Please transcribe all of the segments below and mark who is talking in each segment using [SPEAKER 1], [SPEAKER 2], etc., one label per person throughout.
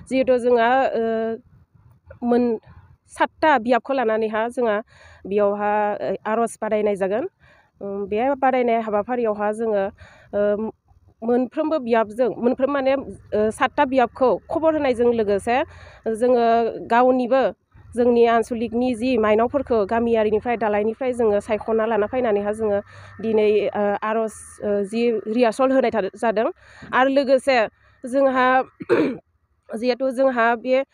[SPEAKER 1] जिहेतु जोंहा मोन 7टा बियाबखौ लानानैहा जोंहा बेयावहा आर'ज बादायनाय जागोन बे बादायनाय हाबाफारियावहा जोङो मोनफ्रोमबो बियाबजों मोनफ्रोम माने 7टा बियाबखौ खबर होनायजों लोगोसे जोङो गावनिबो जोंनि आनसलिकनि जि माइनावफोरखौ गामियारिनिफ्राय दालायनिफ्राय जोङो सायख'ना लाना फैनानैहा जोङो दिनै आर'ज जि रिहार्सल होनाय जादों आरो लोगोसे जोंहा जिहेतु जोंहा बे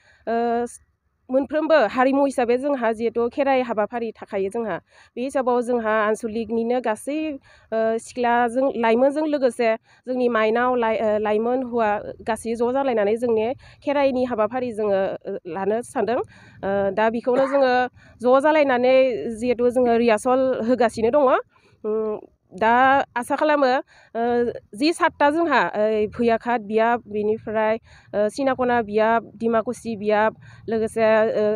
[SPEAKER 1] मोनफ्रोमबो हारिमु हिसाबै जोंहा जिहेतु खेराइ हाबाफारि थाखायो जोंहा बे हिसाबाव जोंहा आनसलिकनिनो गासै सिख्लाजों लाइमोनजों लोगोसे जोंनि माइनाव लाइमोन हौवा गासै ज' जालायनानै जोंनि खेराइनि हाबाफारि जोङो लानो सानदों दा बेखौनो जोङो ज' जालायनानै जिहेतु जोङो रिहार्सल होगासिनो दङ दा आसा खालामो जि 7टा जोंहा भैयाघाट बियाब बेनिफ्राय सिनाखना बियाब डिमाकुसि बियाब लोगोसे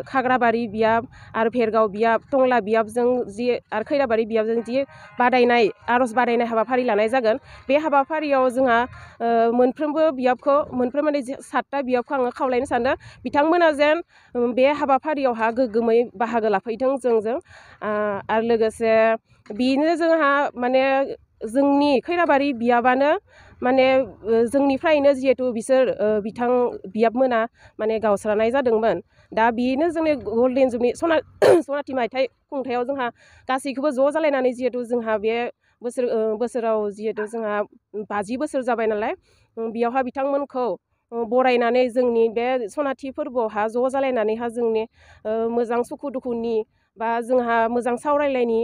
[SPEAKER 1] खाग्राबारि बियाब आरो भेरगाव बियाब टंला बियाबजों जि आरो खैराबारि बियाबजों जि बादायनाय आर'ज बादायनाय हाबाफारि लानाय जागोन बे हाबाफारियाव जोंहा मोनफ्रोमबो बियाबखौ मोनफ्रोम माने 7टा बियाबखौ आङो खावलायनो सानदों बिथांमोना जेन बे हाबाफारियावहा गोग्गोमै बाहागो लाफैथों जोंजों आरो लोगोसे बेनो जोंहा माने जोंनि खैराबारि बियाबानो माने जोंनिफ्रायनो जिहेतु बिसोर बिथां बियाबमोना माने गावस्रानाय जादोंमोन दा बेनो जोंनि गल्डेन जुबलि सनाथि मायथाइ खुंथायाव जोंहा गासैखौबो ज' जालायनानै जिहेतु जोंहा बे बोसोराव जिहेतु जोंहा 50 बोसोर जाबाय नालाय बेयावहा बिथांमोनखौ बरायनानै जोंनि बे सनाथि फोरबोआवहा ज' जालायनानैहा जोंनि मोजां सुखु दुखुनि बा जोंहा मोजां सावरायलायनि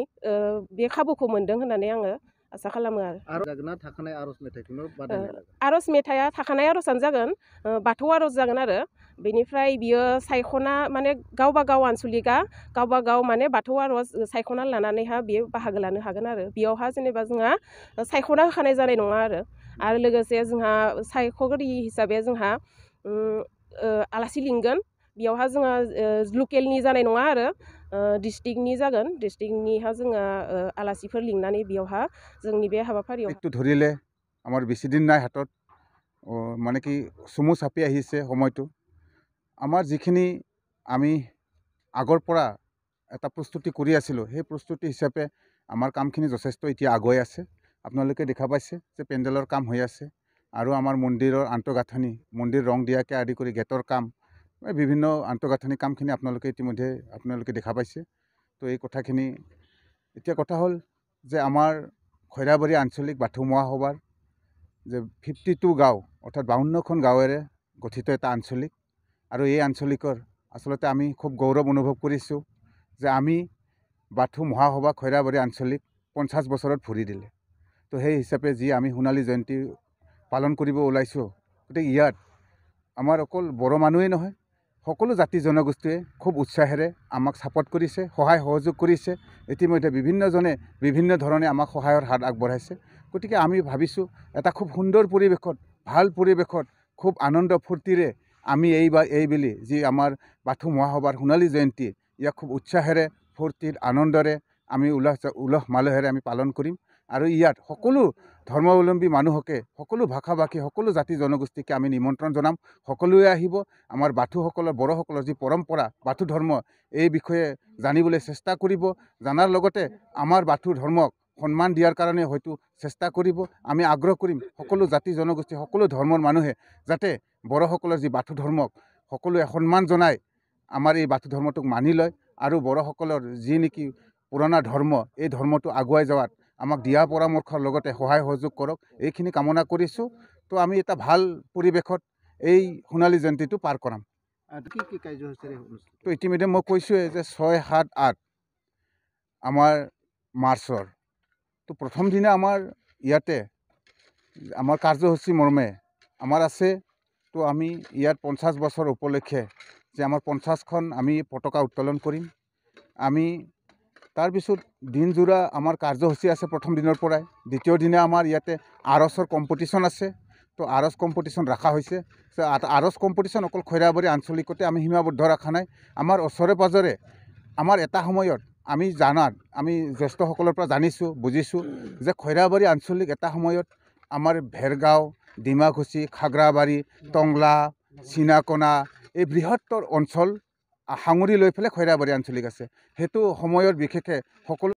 [SPEAKER 1] बे खाबुखौ मोनदों होननानै आङो आसा खालामो आरो
[SPEAKER 2] थाखानाय आर'ज मेथाइखौनो बादायनाय जागोन
[SPEAKER 1] आर'ज मेथाइया थाखानाय आर'जानो जागोन बाथौ आर'ज जागोन आरो बेनिफ्राय बियो सायख'ना माने गावबा गाव आनसलिकआ गावबा गाव माने बाथौ आर'ज सायख'ना लानानैहा बियो बाहागो लानो हागोन आरो बेयावहा जेनेबा जोंहा सायख'ना होखानाय जानाय नङा आरो लोगोसे जोंहा सायख'गिरि हिसाबै जोंहा आलासि लिंगोन बेयावहा जोंहा लकेलनि जानाय नङा आरो डिस्ट्रिक्टनि जागोन डिस्ट्रिक्टनिहा जोङो आलासिफोर लिंनानै बेयावहा जोंनि बे हाबाफारियाव
[SPEAKER 3] একটু ধৰিলে আমাৰ বেছি দিন নাই হাতত মানে কি চমু চাপি আহিছে সময়টো আমাৰ যিখিনি আমি আগৰ পৰা এটা প্ৰস্তুতি কৰি আছিলোঁ সেই প্ৰস্তুতি হিচাপে আমাৰ কামখিনি যথেষ্ট এতিয়া আগুৱাই আছে আপোনালোকে দেখা পাইছে যে পেণ্ডেলৰ কাম হৈ আছে আৰু আমাৰ মন্দিৰৰ আন্তঃগাঁথনি মন্দিৰ ৰং দিয়াকে আদি কৰি গেটৰ কাম বিভিন্ন আন্তঃগাঁথনি কামখিনি ইতিমধ্যে আপোনালোকে দেখা পাইছে তো এই কথাখিনি এতিয়া কথা হ'ল যে আমাৰ খৈৰাবাৰী আঞ্চলিক বাথৌ মহাসভাৰ যে 52 গাঁও অৰ্থাৎ 52খন গাঁৱেৰে গঠিত এটা আঞ্চলিক আৰু এই আঞ্চলিকৰ আচলতে আমি খুব গৌৰৱ অনুভৱ কৰিছোঁ যে আমি বাথৌ মহাসভা খৈৰাবাৰী আঞ্চলিক 50 বছৰত ভৰি দিলে তো সেই হিচাপে যি আমি সোণালী জয়ন্তী পালন কৰিব ওলাইছোঁ গতিকে ইয়াত আমাৰ অকল বড়ো মানুহেই নহয় সকলো জাতি জনগোষ্ঠীয়ে খুব উৎসাহেৰে আমাক ছাপোৰ্ট কৰিছে সহায় সহযোগ কৰিছে ইতিমধ্যে বিভিন্নজনে বিভিন্ন ধৰণে আমাক সহায়ৰ হাত আগবঢ়াইছে গতিকে আমি ভাবিছোঁ এটা খুব সুন্দৰ পৰিৱেশত ভাল পৰিৱেশত খুব আনন্দ ফূৰ্তিৰে আমি এইবেলি যি আমাৰ বাথৌ মহাসভাৰ সোণালী জয়ন্তী ইয়াক খুব উৎসাহেৰে ফূৰ্তিৰ আনন্দৰে আমি উলহ মালহেৰে আমি পালন কৰিম আৰু ইয়াত সকলো ধৰ্মাৱলম্বী মানুহকে সকলো ভাষা ভাষী সকলো জাতি জনগোষ্ঠীকে আমি নিমন্ত্ৰণ জনাম সকলোৱে আহিব আমাৰ বাথৌসকলৰ বড়োসকলৰ যি পৰম্পৰা বাথৌ ধৰ্ম এই বিষয়ে জানিবলৈ চেষ্টা কৰিব জানাৰ লগতে আমাৰ বাথৌ ধৰ্মক সন্মান দিয়াৰ কাৰণে হয়তো চেষ্টা কৰিব আমি আগ্ৰহ কৰিম সকলো জাতি জনগোষ্ঠী সকলো ধৰ্মৰ মানুহে যাতে বড়োসকলৰ যি বাথৌ ধৰ্মক সকলোৱে সন্মান জনায় আমাৰ এই বাথৌ ধৰ্মটোক মানি লয় আৰু বড়োসকলৰ যি নেকি পুৰণা ধৰ্ম এই ধৰ্মটো আগুৱাই যোৱাত আমাক দিয়া পৰামৰ্শৰ লগতে সহায় সহযোগ কৰক এইখিনি কামনা কৰিছোঁ তো আমি এটা ভাল পৰিৱেশত এই সোণালী জয়ন্তীটো পাৰ কৰাম
[SPEAKER 2] কি কাৰ্যসূচীৰে
[SPEAKER 3] তো ইতিমধ্যে মই কৈছোঁৱে যে 6, 7, 8 আমাৰ মাৰ্চৰ তো প্ৰথম দিনা আমাৰ ইয়াতে আমাৰ কাৰ্যসূচী মৰ্মে আমাৰ আছে তো আমি ইয়াত 50 বছৰ উপলক্ষে যে আমাৰ 50খন আমি পতাকা উত্তোলন কৰিম আমি তাৰপিছত দিনজোৰা আমাৰ কাৰ্যসূচী আছে প্ৰথম দিনৰ পৰাই দ্বিতীয় দিনা আমাৰ ইয়াতে আৰছৰ কম্পিটিশ্যন আছে তো আৰছ কম্পিটিশ্যন ৰখা হৈছে আৰছ কম্পিটিশ্যন অকল খৈৰাবাৰী আঞ্চলিকতে আমি সীমাবদ্ধ ৰখা নাই আমাৰ ওচৰে পাঁজৰে আমাৰ এটা সময়ত আমি জানাত আমি জ্যেষ্ঠসকলৰ পৰা জানিছোঁ বুজিছোঁ যে খৈৰাবাৰী আঞ্চলিক এটা সময়ত আমাৰ ভেৰগাঁও ডিমাকুচি খাগ্ৰাবাৰী টংলা চিনাকনা এই বৃহত্তৰ অঞ্চল সাঙুৰি লৈ পেলাই খৈৰাবাৰী আঞ্চলিক আছে সেইটো সময়ত বিশেষকৈ সকলো